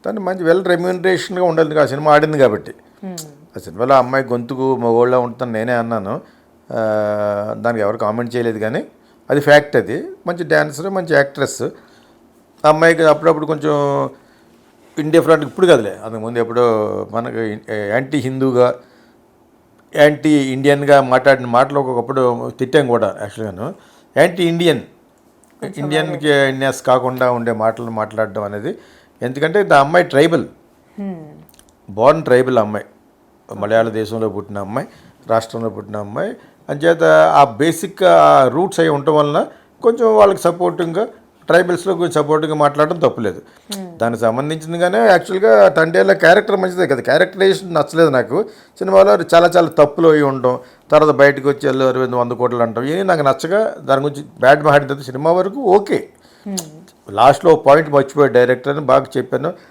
తను మంచి వెల్ రెమ్యూనరేషన్గా ఉండాలి ఆ సినిమా ఆడింది కాబట్టి. ఆ సినిమాలో అమ్మాయి గొంతుకు మగోళ్ళ ఉంటుంది నేనే అన్నాను, దానికి ఎవరు కామెంట్ చేయలేదు కానీ అది ఫ్యాక్ట్. అది మంచి డ్యాన్సర్, మంచి యాక్ట్రెస్. ఆ అమ్మాయికి అప్పుడప్పుడు కొంచెం ఇండిఫరెంట్, ఇప్పుడు కదలే అంతకుముందు ఎప్పుడో మనకు యాంటీ హిందూగా యాంటీ ఇండియన్గా మాట్లాడిన మాటలు ఒకప్పుడు తిట్టాం కూడా. యాక్చువల్గాను యాంటీ ఇండియన్కి ఇండియన్స్ కాకుండా ఉండే మాటలు మాట్లాడడం అనేది. ఎందుకంటే ఆ అమ్మాయి ట్రైబల్, బోర్న్ ట్రైబల్ అమ్మాయి, మలయాళ దేశంలో పుట్టిన అమ్మాయి, రాష్ట్రంలో పుట్టిన అమ్మాయి. అంచేత ఆ బేసిక్ రూట్స్ అయి ఉండటం వలన కొంచెం వాళ్ళకి సపోర్టింగ్గా, ట్రైబల్స్లో కొంచెం సపోర్టింగ్గా మాట్లాడడం తప్పులేదు. దానికి సంబంధించిందిగానే యాక్చువల్గా తండేళ్ళ క్యారెక్టర్ మంచిదే కదా, క్యారెక్టరైజేషన్ నచ్చలేదు నాకు సినిమాలో. చాలా చాలా తప్పులు అయి ఉండడం, తర్వాత బయటకు వచ్చి 100 కోట్లు అంటాం, ఇవి నాకు నచ్చగా దాని గురించి బ్యాడ్ మాట్లాడిన సినిమా వరకు ఓకే. లాస్ట్లో పాయింట్ మర్చిపోయాడు డైరెక్టర్ అని బాగా చెప్పాను.